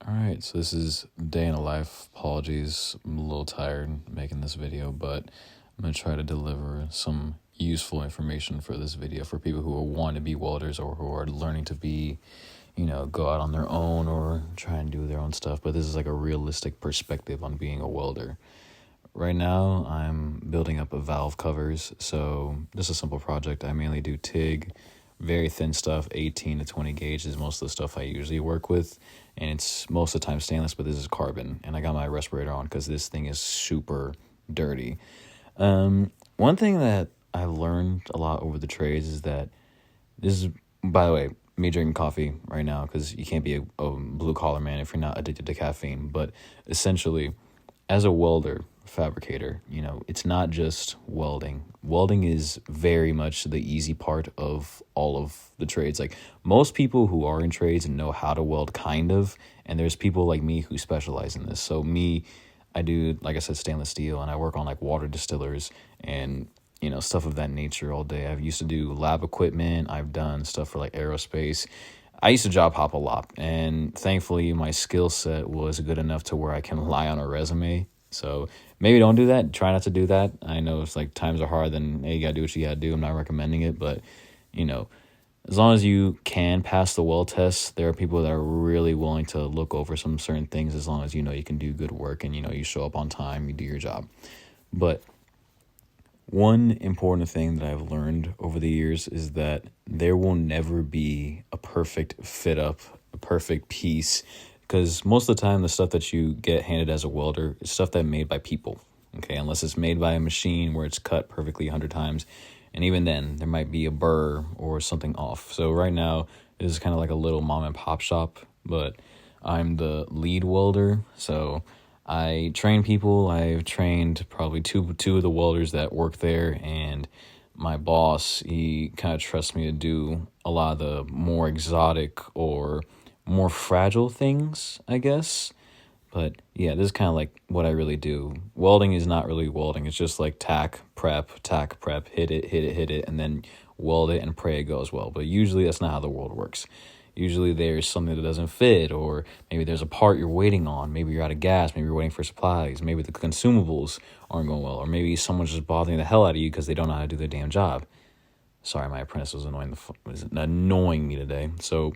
All right, so this is day in a life. Apologies, I'm a little tired making this video, but I'm gonna try to deliver some useful information for this video for people who want to be welders or who are learning to be, go out on their own or try and do their own stuff. But this is like a realistic perspective on being a welder. Right now, I'm building up a valve covers, so this is a simple project. I mainly do TIG, very thin stuff, 18 to 20 gauge is most of the stuff I usually work with, and it's most of the time stainless, but this is carbon, and I got my respirator on because this thing is super dirty. One thing that I learned a lot over the trades is that this is, by the way, me drinking coffee right now because you can't be a blue-collar man if you're not addicted to caffeine, but essentially, as a welder, fabricator, it's not just welding. Welding is very much the easy part of all of the trades. Like most people who are in trades and know how to weld kind of, and there's people like me who specialize in this. So me, I do, like I said, stainless steel, and I work on like water distillers and stuff of that nature all day. I've used to do lab equipment. I've done stuff for like aerospace. I used to job hop a lot, and thankfully my skill set was good enough to where I can lie on a resume. So maybe don't do that. Try not to do that. I know it's like times are hard, then hey, you gotta do what you gotta do. I'm not recommending it, but as long as you can pass the weld test, there are people that are really willing to look over some certain things as long as you can do good work and you show up on time, you do your job. But one important thing that I've learned over the years is that there will never be a perfect fit up, a perfect piece, because most of the time the stuff that you get handed as a welder is stuff that's made by people, okay, unless it's made by a machine where it's cut perfectly 100 times, and even then there might be a burr or something off. So right now it is kind of like a little mom and pop shop, but I'm the lead welder, so I train people. I've trained probably two of the welders that work there, and my boss, he kind of trusts me to do a lot of the more exotic or more fragile things, I guess. But yeah, this is kind of like what I really do. Welding is not really welding. It's just like tack, prep, hit it, and then weld it and pray it goes well. But usually that's not how the world works. Usually there's something that doesn't fit, or maybe there's a part you're waiting on. Maybe you're out of gas. Maybe you're waiting for supplies. Maybe the consumables aren't going well, or maybe someone's just bothering the hell out of you because they don't know how to do their damn job. Sorry, my apprentice was annoying me today. So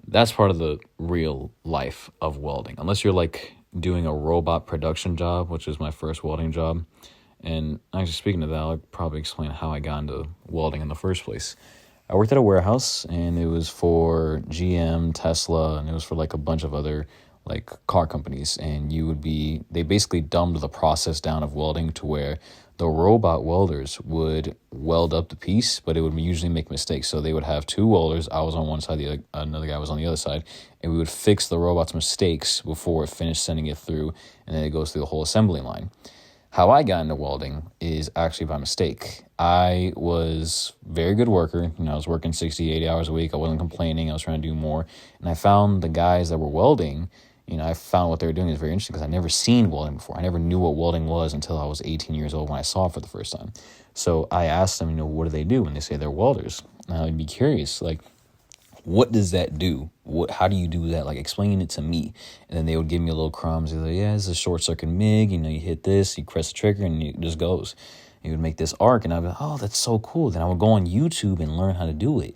that's part of the real life of welding. Unless you're like doing a robot production job, which is my first welding job. And actually, speaking of that, I'll probably explain how I got into welding in the first place. I worked at a warehouse, and it was for GM, Tesla, and it was for like a bunch of other like car companies. And they basically dumbed the process down of welding to where the robot welders would weld up the piece, but it would usually make mistakes. So they would have two welders. I was on one side, another guy was on the other side, and we would fix the robot's mistakes before it finished sending it through, and then it goes through the whole assembly line. How I got into welding is actually by mistake. I was a very good worker. I was working 60, 80 hours a week. I wasn't complaining. I was trying to do more. And I found the guys that were welding, I found what they were doing is very interesting because I never seen welding before. I never knew what welding was until I was 18 years old when I saw it for the first time. So I asked them, what do they do when they say they're welders? And I'd be curious, like, what does that do? How do you do that? Like, explain it to me. And then they would give me a little crumbs. They're like, yeah, it's a short circuit MIG. You hit this, you press the trigger, and it just goes. You would make this arc, and I'd be like, oh, that's so cool. Then I would go on YouTube and learn how to do it.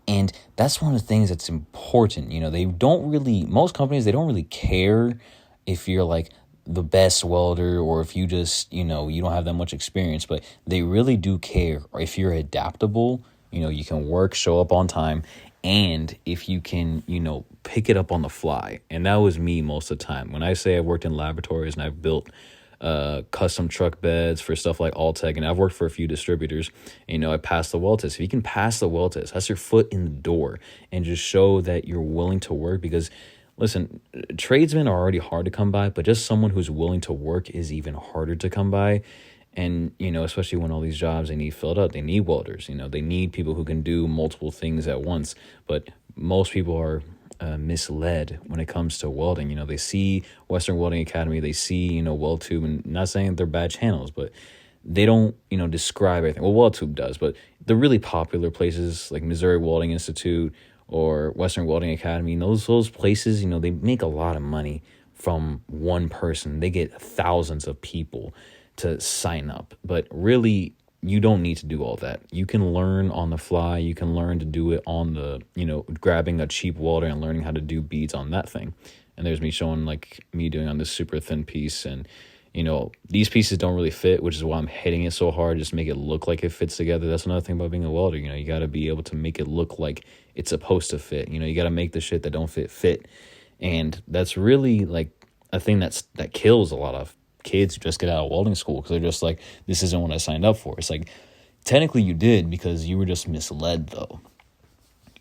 And that's one of the things that's important. Most companies, they don't really care if you're like the best welder or if you just, you don't have that much experience, but they really do care if you're adaptable, you can work, show up on time, and if you can, pick it up on the fly. And that was me most of the time. When I say I've worked in laboratories and I've built custom truck beds for stuff like Alltech, and I've worked for a few distributors, I passed the weld test. If you can pass the weld test, that's your foot in the door, and just show that you're willing to work. Because listen, tradesmen are already hard to come by, but just someone who's willing to work is even harder to come by. And, especially when all these jobs they need filled up, they need welders, they need people who can do multiple things at once. But most people are misled when it comes to welding. They see Western Welding Academy, they see, WeldTube, and not saying they're bad channels, but they don't, describe everything. Well, WeldTube does, but the really popular places like Missouri Welding Institute or Western Welding Academy. And those places, they make a lot of money from one person. They get thousands of people to sign up. But really, you don't need to do all that. You can learn on the fly. You can learn to do it on the, grabbing a cheap welder and learning how to do beads on that thing. And there's me showing like me doing on this super thin piece. And, these pieces don't really fit, which is why I'm hitting it so hard, just make it look like it fits together. That's another thing about being a welder. You got to be able to make it look like it's supposed to fit. You got to make the shit that don't fit. And that's really like a thing that kills a lot of kids who just get out of welding school, because they're just like, this isn't what I signed up for. It's like, technically you did, because you were just misled though.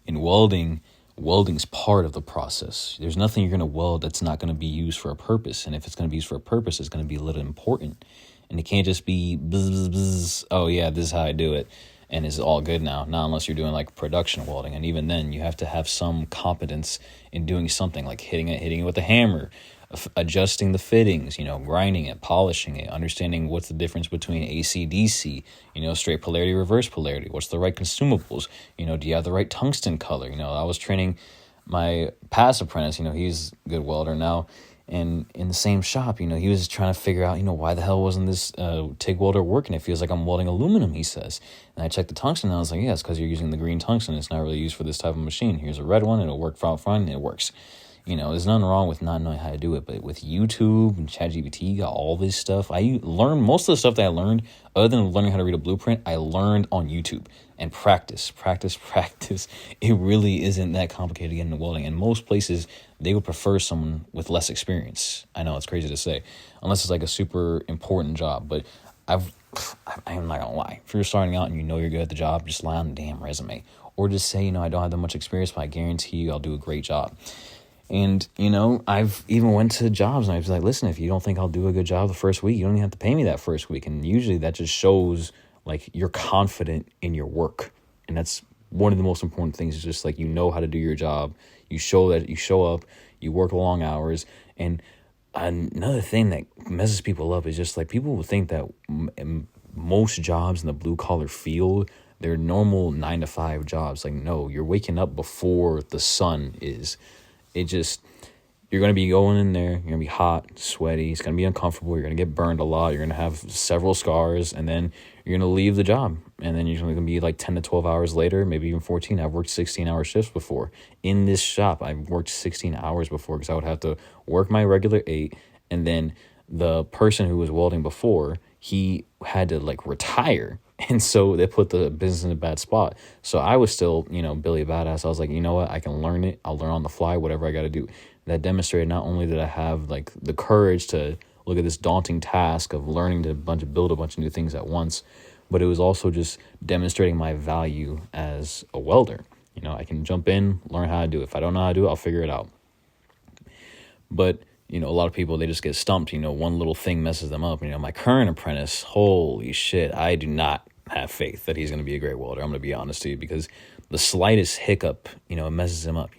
In welding's part of the process. There's nothing you're going to weld that's not going to be used for a purpose. And if it's going to be used for a purpose, it's going to be a little important. And it can't just be, bzz, bzz, oh yeah, this is how I do it, and it's all good now. Not unless you're doing like production welding. And even then, you have to have some competence in doing something, like hitting it with a hammer, adjusting the fittings, grinding it, polishing it, understanding what's the difference between AC, DC, straight polarity, reverse polarity, what's the right consumables, do you have the right tungsten color? I was training my past apprentice, he's a good welder now, and in the same shop, he was trying to figure out, why the hell wasn't this TIG welder working? It feels like I'm welding aluminum, he says. And I checked the tungsten, and I was like, yeah, it's because you're using the green tungsten. It's not really used for this type of machine. Here's a red one, it'll work front, and it works. There's nothing wrong with not knowing how to do it, but with YouTube and ChatGPT, you got all this stuff. I learned most of the stuff that I learned, other than learning how to read a blueprint, I learned on YouTube and practice. It really isn't that complicated to get into welding. And most places, they would prefer someone with less experience. I know it's crazy to say, unless it's like a super important job. But I'm not gonna lie. If you're starting out and you're good at the job, just lie on the damn resume, or just say, I don't have that much experience, but I guarantee you I'll do a great job. And, I've even went to jobs and I was like, listen, if you don't think I'll do a good job the first week, you don't even have to pay me that first week. And usually that just shows like you're confident in your work. And that's one of the most important things, is just like, how to do your job. You show that you show up, you work long hours. And another thing that messes people up is just like, people will think that most jobs in the blue collar field, they're normal 9-to-5 jobs. Like, no, you're waking up before the sun is. You're going to be going in there, you're going to be hot, sweaty, it's going to be uncomfortable, you're going to get burned a lot, you're going to have several scars, and then you're going to leave the job. And then you're going to be like 10 to 12 hours later, maybe even 14. I've worked 16-hour shifts before. In this shop, I've worked 16 hours before, because I would have to work my regular 8, and then the person who was welding before, he had to like retire. And so they put the business in a bad spot. So I was still, Billy Badass. I was like, you know what? I can learn it. I'll learn on the fly, whatever I got to do. That demonstrated not only did I have like the courage to look at this daunting task of learning to build a bunch of new things at once, but it was also just demonstrating my value as a welder. I can jump in, learn how to do it. If I don't know how to do it, I'll figure it out. But a lot of people, they just get stumped. One little thing messes them up. My current apprentice, holy shit, I do not have faith that he's going to be a great welder. I'm going to be honest to you, because the slightest hiccup, it messes him up.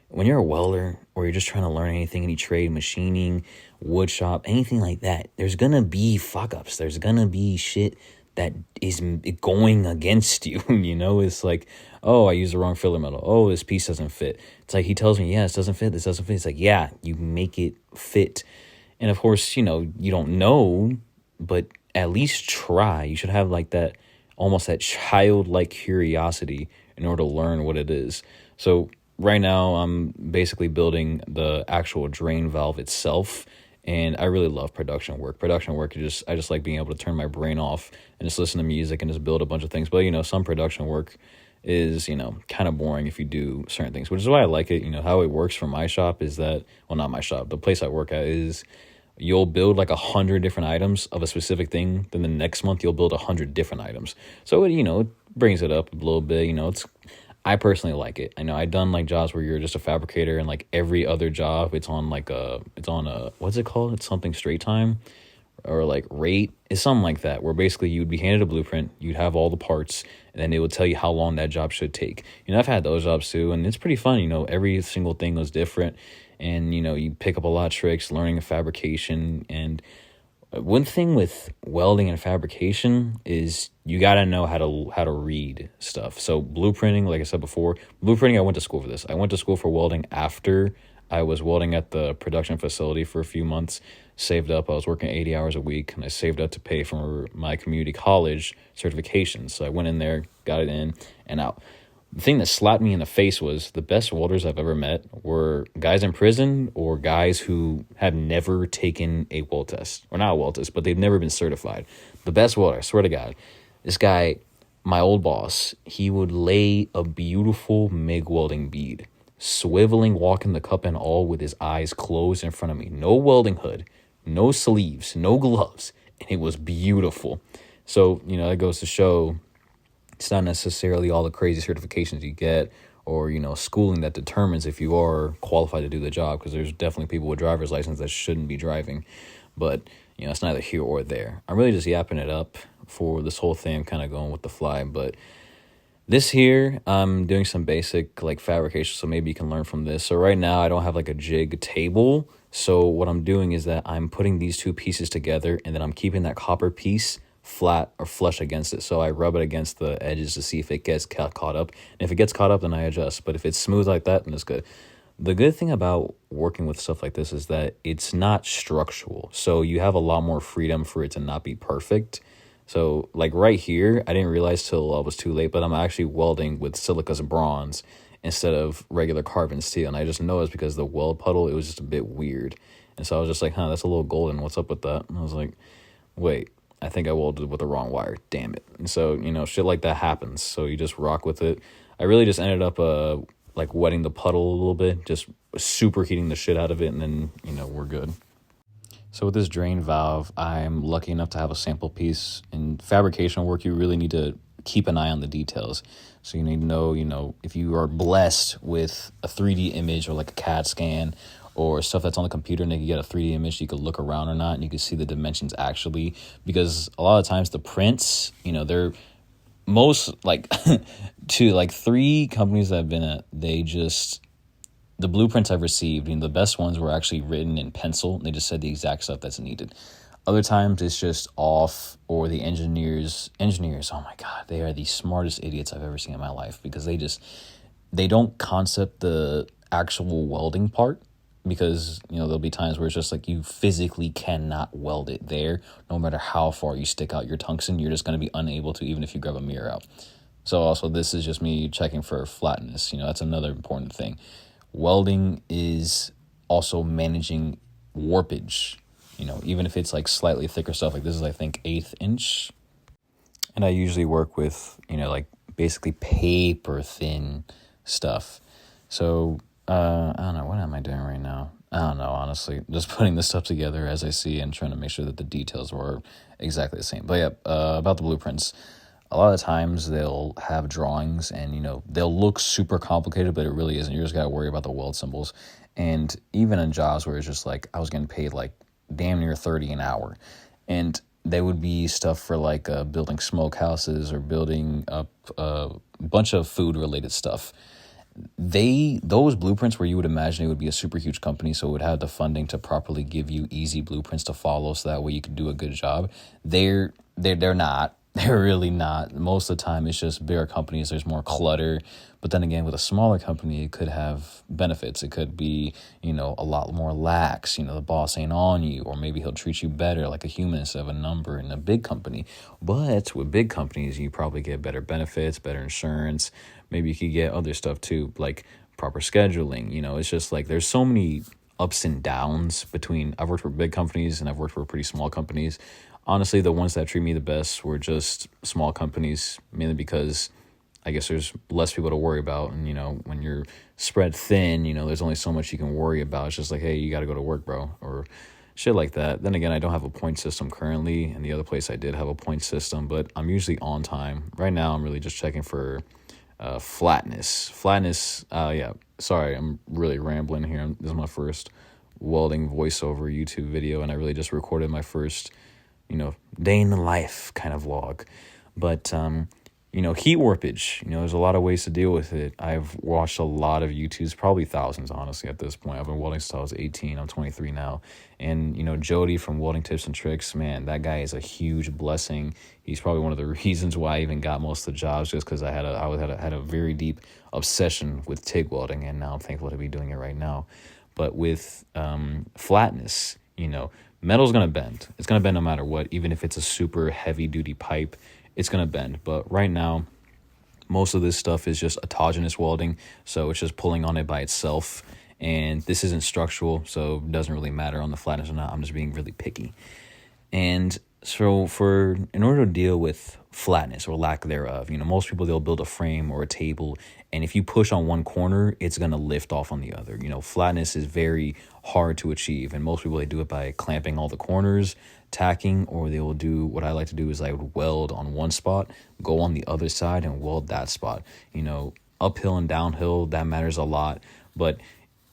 When you're a welder, or you're just trying to learn anything, any trade, machining, wood shop, anything like that, there's going to be fuck-ups. There's going to be shit that is going against you. It's like, oh, I used the wrong filler metal. Oh, this piece doesn't fit. It's like, he tells me, yeah, this doesn't fit. It's like, yeah, you make it fit. And of course, you don't know, but at least try. You should have like that, almost that childlike curiosity in order to learn what it is. So right now I'm basically building the actual drain valve itself. And I really love production work. I just like being able to turn my brain off and just listen to music and just build a bunch of things. But, some production work is, kind of boring if you do certain things, which is why I like it. How it works for my shop is that, well, not my shop, the place I work at is, you'll build like 100 different items of a specific thing. Then the next month you'll build 100 different items. So, it brings it up a little bit. I personally like it. I know I've done like jobs where you're just a fabricator, and like every other job, it's on a, what's it called? It's something straight time, or like rate. It's something like that, where basically you'd be handed a blueprint, you'd have all the parts, and then they would tell you how long that job should take. I've had those jobs too, and it's pretty fun. Every single thing was different, and you pick up a lot of tricks, learning fabrication, and One thing with welding and fabrication is you got to know how to read stuff. So blueprinting, like I said before, blueprinting, I went to school for this. I went to school for welding after I was welding at the production facility for a few months, saved up. I was working 80 hours a week, and I saved up to pay for my community college certification. So I went in there, got it in and out. The thing that slapped me in the face was the best welders I've ever met were guys in prison or guys who have never taken a weld test. Or not a weld test, but they've never been certified. The best welder, I swear to God. This guy, my old boss, he would lay a beautiful MIG welding bead, swiveling, walking the cup and all with his eyes closed in front of me. No welding hood, no sleeves, no gloves. And it was beautiful. So, that goes to show it's not necessarily all the crazy certifications you get or, schooling that determines if you are qualified to do the job, because there's definitely people with driver's license that shouldn't be driving. But, it's neither here or there. I'm really just yapping it up for this whole thing. I'm kind of going with the fly. But this here, I'm doing some basic fabrication, so maybe you can learn from this. So right now I don't have a jig table. So what I'm doing is that I'm putting these two pieces together, and then I'm keeping that copper piece flat or flush against it. So I rub it against the edges to see if it gets caught up. And if it gets caught up, then I adjust. But if it's smooth like that, then it's good. The good thing about working with stuff like this is that it's not structural. So you have a lot more freedom for it to not be perfect. So right here, I didn't realize till I was too late, but I'm actually welding with silica's bronze instead of regular carbon steel. And I just noticed because the weld puddle, it was just a bit weird. And so I was just like, that's a little golden. What's up with that? And I was like, wait, I think I welded with the wrong wire. Damn it. And so, shit like that happens. So you just rock with it. I really just ended up wetting the puddle a little bit, just superheating the shit out of it, and then, we're good. So with this drain valve, I'm lucky enough to have a sample piece. In fabrication work, you really need to keep an eye on the details. So you need to know, if you are blessed with a 3D image or a CAD scan or stuff that's on the computer, and you can get a 3D image, you could look around or not, and you can see the dimensions actually. Because a lot of times the prints, they're most to 3 companies that I've been at, the blueprints I've received, the best ones were actually written in pencil. They just said the exact stuff that's needed. Other times it's just off, or the engineers, oh my God, they are the smartest idiots I've ever seen in my life, because they don't concept the actual welding part, because, there'll be times where it's just you physically cannot weld it there. No matter how far you stick out your tungsten, you're just going to be unable to, even if you grab a mirror out. So also this is just me checking for flatness. That's another important thing. Welding is also managing warpage, even if it's slightly thicker stuff. This is, I think, 1/8 inch. And I usually work with, basically paper thin stuff. So, I don't know, what am I doing right now? I don't know, honestly. Just putting this stuff together as I see and trying to make sure that the details were exactly the same. But yeah, about the blueprints. A lot of times they'll have drawings and, they'll look super complicated, but it really isn't. You just got to worry about the weld symbols. And even in jobs where it's just I was getting paid damn near 30 an hour. And they would be stuff for building smokehouses or building up a bunch of food related stuff. Those blueprints where you would imagine it would be a super huge company, so it would have the funding to properly give you easy blueprints to follow so that way you could do a good job. They're not. They're really not. Most of the time, it's just bigger companies. There's more clutter. But then again, with a smaller company, it could have benefits. It could be, a lot more lax. The boss ain't on you, or maybe he'll treat you better like a human instead of a number in a big company. But with big companies, you probably get better benefits, better insurance. Maybe you could get other stuff too, like proper scheduling. It's just there's so many ups and downs between. I've worked for big companies and I've worked for pretty small companies. Honestly, the ones that treat me the best were just small companies, mainly because I guess there's less people to worry about. And, when you're spread thin, there's only so much you can worry about. It's just hey, you got to go to work, bro, or shit like that. Then again, I don't have a point system currently. And the other place I did have a point system, but I'm usually on time. Right now, I'm really just checking for flatness. Yeah, sorry, I'm really rambling here. This is my first welding voiceover YouTube video, and I really just recorded my first day in the life kind of vlog. But Heat warpage. There's a lot of ways to deal with it. I've watched a lot of YouTubes, probably thousands, honestly, at this point. I've been welding since I was 18. I'm 23 now. And, Jody from Welding Tips and Tricks, man, that guy is a huge blessing. He's probably one of the reasons why I even got most of the jobs, just because I had a very deep obsession with TIG welding, and now I'm thankful to be doing it right now. But with flatness, metal's going to bend. It's going to bend no matter what, even if it's a super heavy-duty pipe. It's going to bend. But right now, most of this stuff is just autogenous welding, so it's just pulling on it by itself. And this isn't structural, so it doesn't really matter on the flatness or not. I'm just being really picky. And so in order to deal with flatness or lack thereof, most people, they'll build a frame or a table, and if you push on one corner, it's going to lift off on the other. Flatness is very hard to achieve, and most people, they do it by clamping all the corners, tacking, or they will do, what I like to do is I would weld on one spot, go on the other side and weld that spot. Uphill and downhill, that matters a lot. But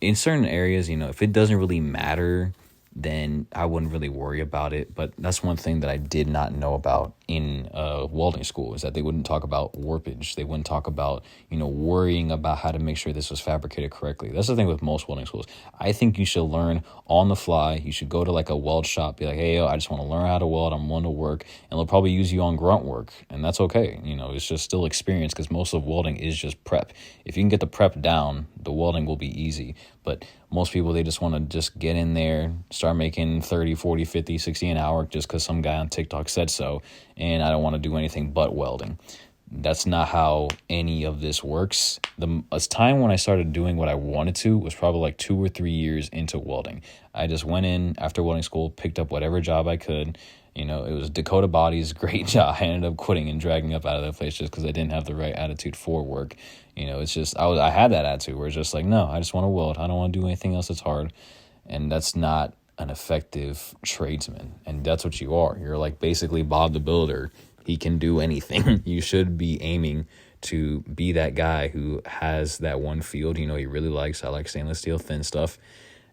in certain areas, if it doesn't really matter, then I wouldn't really worry about it. But that's one thing that I did not know about in welding school, is that they wouldn't talk about warpage. They wouldn't talk about, worrying about how to make sure this was fabricated correctly. That's the thing with most welding schools. I think you should learn on the fly. You should go to like a weld shop, be like, hey, yo, I just want to learn how to weld. I'm willing to work. And they'll probably use you on grunt work. And that's okay. It's just still experience, because most of welding is just prep. If you can get the prep down, the welding will be easy. But most people, they just want to just get in there, start making 30, 40, 50, 60 an hour just because some guy on TikTok said so, and I don't want to do anything but welding. That's not how any of this works. The time when I started doing what I wanted to was probably like 2 or 3 years into welding. I just went in after welding school, picked up whatever job I could. It was Dakota Bodies, great job. I ended up quitting and dragging up out of that place just because I didn't have the right attitude for work. It's just, I had that attitude where it's just like, no, I just want to weld. I don't want to do anything else that's hard. And that's not an effective tradesman. And that's what you are. You're like basically Bob the Builder. He can do anything. You should be aiming to be that guy who has that one field, he really likes. I like stainless steel, thin stuff.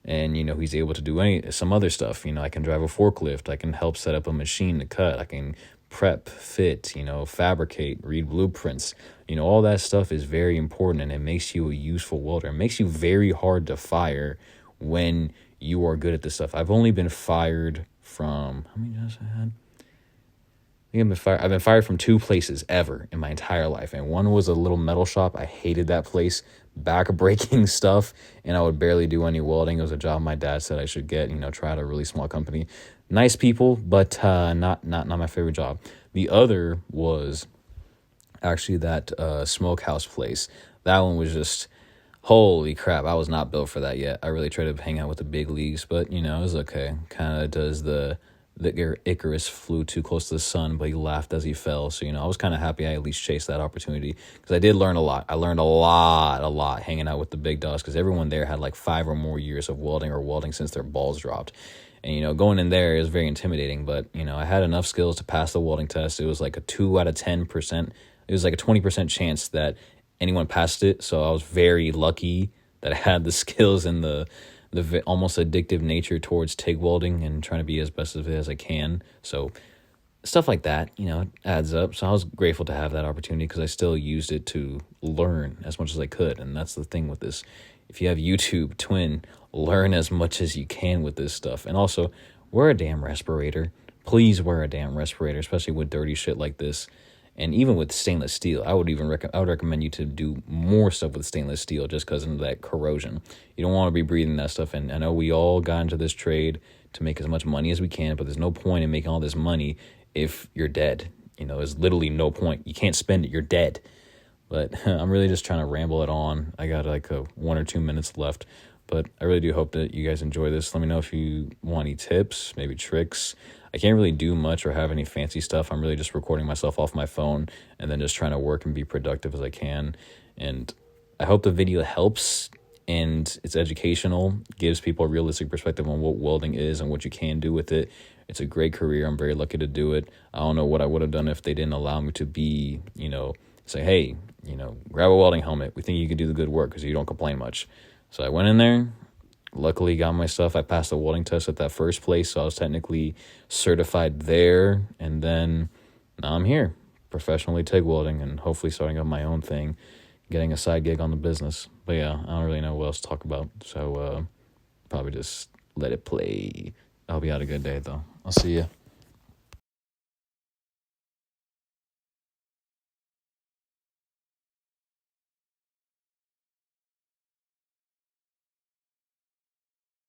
And, he's able to do some other stuff. I can drive a forklift. I can help set up a machine to cut. I can prep, fit, fabricate, read blueprints. All that stuff is very important, and it makes you a useful welder. It makes you very hard to fire when you are good at this stuff. I've only been fired from, how many jobs I had? I've been fired from 2 places ever in my entire life. And one was a little metal shop. I hated that place. Back-breaking stuff, and I would barely do any welding. It was a job my dad said I should get, try out a really small company. Nice people, but not my favorite job. The other was actually that smokehouse place. That one was just, holy crap, I was not built for that yet. I really tried to hang out with the big leagues, but, it was okay. Kind of does the Icarus flew too close to the sun, but he laughed as he fell. So, I was kind of happy I at least chased that opportunity, because I did learn a lot. I learned a lot hanging out with the big dogs, because everyone there had like 5 or more years of welding since their balls dropped. And, going in there is very intimidating, but, I had enough skills to pass the welding test. It was like a 2 out of 10%. It was like a 20% chance that anyone passed it. So I was very lucky that I had the skills and the almost addictive nature towards TIG welding and trying to be as best of it as I can. So stuff like that, adds up. So I was grateful to have that opportunity, because I still used it to learn as much as I could. And that's the thing with this. If you have YouTube, Twin, learn as much as you can with this stuff. And also, wear a damn respirator. Please wear a damn respirator, especially with dirty shit like this. And even with stainless steel, I would recommend you to do more stuff with stainless steel, just because of that corrosion. You don't want to be breathing that stuff. And I know we all got into this trade to make as much money as we can, but there's no point in making all this money if you're dead. There's literally no point. You can't spend it. You're dead. But I'm really just trying to ramble it on. I got like 1 or 2 minutes left. But I really do hope that you guys enjoy this. Let me know if you want any tips, maybe tricks. I can't really do much or have any fancy stuff. I'm really just recording myself off my phone and then just trying to work and be productive as I can. And I hope the video helps and it's educational, gives people a realistic perspective on what welding is and what you can do with it. It's a great career. I'm very lucky to do it. I don't know what I would have done if they didn't allow me to be, say, hey, grab a welding helmet. We think you can do the good work because you don't complain much. So I went in there. Luckily got my stuff. I passed the welding test at that first place, so I was technically certified there, and then now I'm here. professionally TIG welding and hopefully starting up my own thing, getting a side gig on the business. But yeah, I don't really know what else to talk about, so probably just let it play. I hope you had a good day, though. I'll see ya.